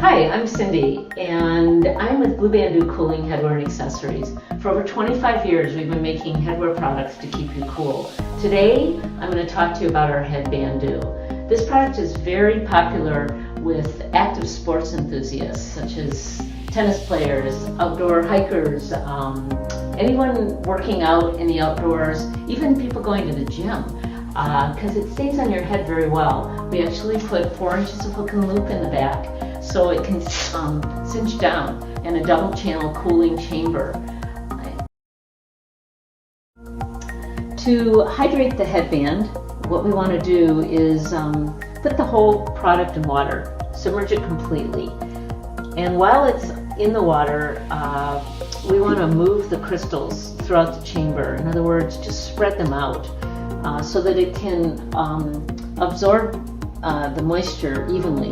Hi, I'm Cindy, and I'm with Headbandoo Cooling Headwear and Accessories. For over 25 years, we've been making headwear products to keep you cool. Today, I'm going to talk to you about our Headbandoo. This product is very popular with active sports enthusiasts, such as tennis players, outdoor hikers, anyone working out in the outdoors, even people going to the gym. Because it stays on your head very well. We actually put 4 inches of hook and loop in the back so it can cinch down, and a double channel cooling chamber. To hydrate the headband, what we want to do is put the whole product in water, submerge it completely. And while it's in the water, we want to move the crystals throughout the chamber. In other words, just spread them out. So that it can absorb the moisture evenly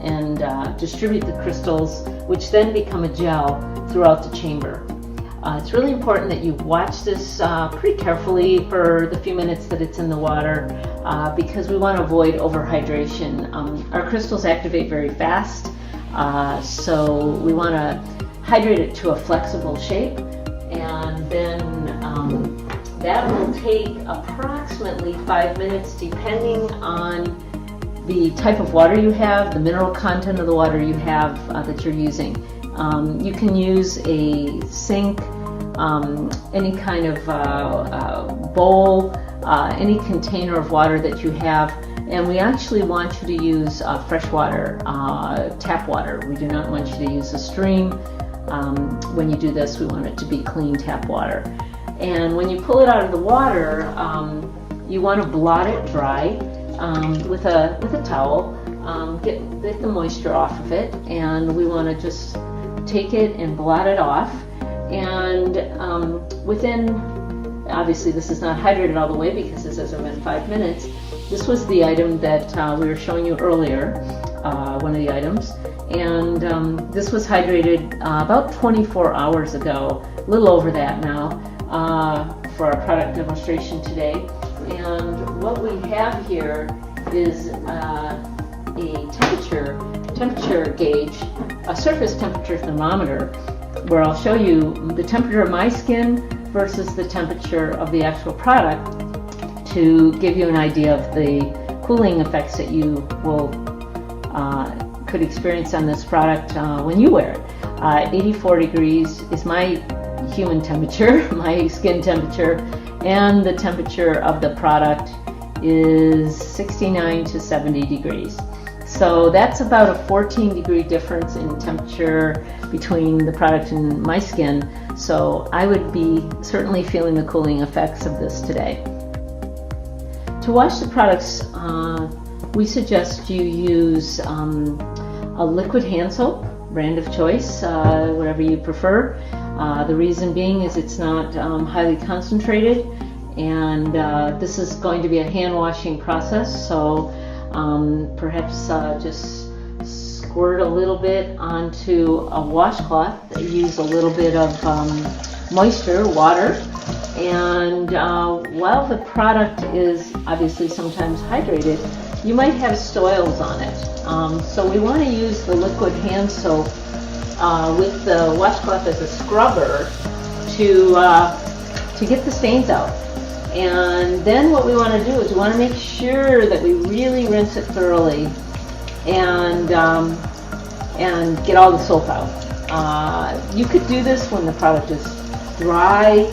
and distribute the crystals, which then become a gel throughout the chamber. It's really important that you watch this pretty carefully for the few minutes that it's in the water because we want to avoid overhydration. Our crystals activate very fast, so we want to hydrate it to a flexible shape, and then that will take approximately 5 minutes depending on the type of water you have, the mineral content of the water you have that you're using. You can use a sink, any kind of bowl, any container of water that you have, and we actually want you to use fresh water, tap water. We do not want you to use a stream. When you do this, we want it to be clean tap water. And when you pull it out of the water, you want to blot it dry with a towel, get the moisture off of it, and we want to just take it and blot it off. And obviously this is not hydrated all the way because this hasn't been 5 minutes. This was the item that we were showing you earlier, one of the items, and this was hydrated about 24 hours ago, a little over that now. For our product demonstration today. And what we have here is a temperature gauge, a surface temperature thermometer, where I'll show you the temperature of my skin versus the temperature of the actual product to give you an idea of the cooling effects that you will could experience on this product when you wear it. 84 degrees is my human temperature, my skin temperature, and the temperature of the product is 69 to 70 degrees. So that's about a 14-degree difference in temperature between the product and my skin. So I would be certainly feeling the cooling effects of this today. To wash the products, we suggest you use a liquid hand soap, brand of choice, whatever you prefer. The reason being is it's not highly concentrated, and this is going to be a hand washing process, so perhaps just squirt a little bit onto a washcloth, use a little bit of moisture, water, and while the product is obviously sometimes hydrated, you might have soils on it. So we want to use the liquid hand soap with the washcloth as a scrubber to get the stains out. And then what we want to do is we want to make sure that we really rinse it thoroughly and get all the soap out. You could do this when the product is dry.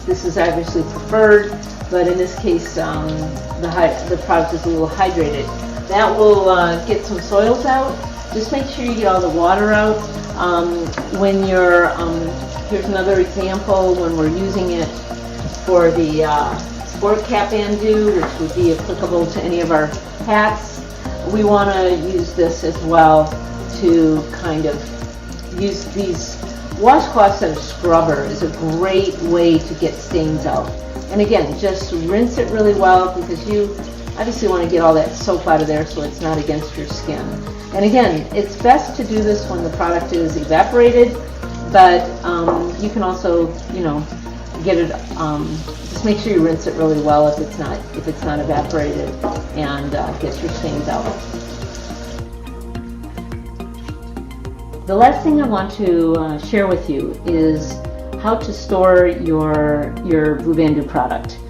This is obviously preferred, but in this case the product is a little hydrated. That will get some soils out. Just make sure you get all the water out. When you're, here's another example, when we're using it for the sport cap bandoo, which would be applicable to any of our hats, we want to use this as well to kind of use these washcloths as a scrubber is a great way to get stains out. And again, just rinse it really well because you obviously want to get all that soap out of there so it's not against your skin. And again, it's best to do this when the product is evaporated, but you can also, get it. Just make sure you rinse it really well if it's not evaporated, and get your stains out. The last thing I want to share with you is how to store your Headbandoo product.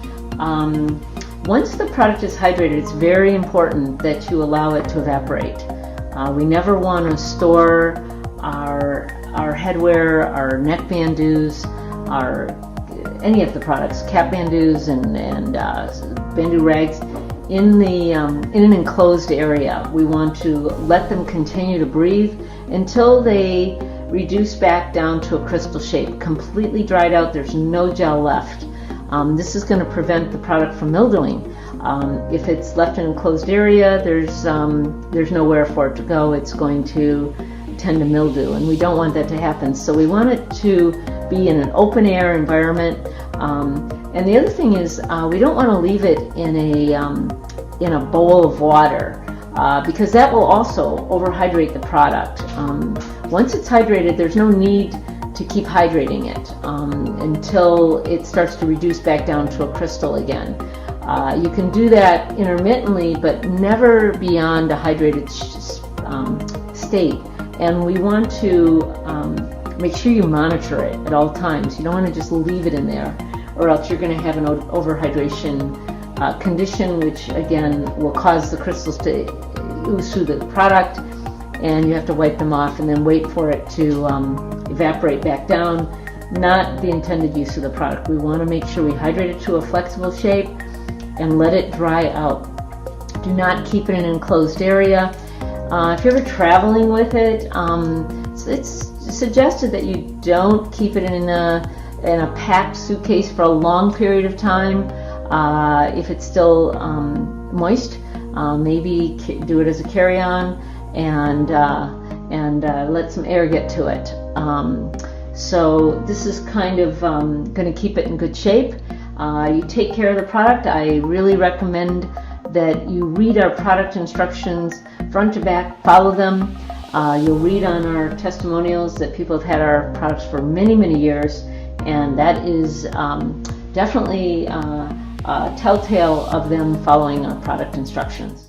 Once the product is hydrated, it's very important that you allow it to evaporate. We never want to store our headwear, our neck bandoos, any of the products, cap bandoos and bandoo rags in an enclosed area. We want to let them continue to breathe until they reduce back down to a crystal shape, completely dried out. There's no gel left. This is going to prevent the product from mildewing. If it's left in an enclosed area, there's nowhere for it to go. It's going to tend to mildew, and we don't want that to happen. So we want it to be in an open air environment. And the other thing is, we don't want to leave it in a bowl of water, because that will also overhydrate the product. Once it's hydrated, there's no need to keep hydrating it until it starts to reduce back down to a crystal again. You can do that intermittently, but never beyond a hydrated state. And we want to make sure you monitor it at all times. You don't want to just leave it in there, or else you're going to have an overhydration condition, which again will cause the crystals to ooze through the product, and you have to wipe them off and then wait for it to evaporate back down. Not the intended use of the product. We want to make sure we hydrate it to a flexible shape and let it dry out. Do not keep it in an enclosed area. If you're ever traveling with it, it's suggested that you don't keep it in a packed suitcase for a long period of time. If it's still moist, maybe do it as a carry-on and let some air get to it. So this is kind of going to keep it in good shape. You take care of the product. I really recommend that you read our product instructions front to back, follow them. You'll read on our testimonials that people have had our products for many, many years, and that is definitely a telltale of them following our product instructions.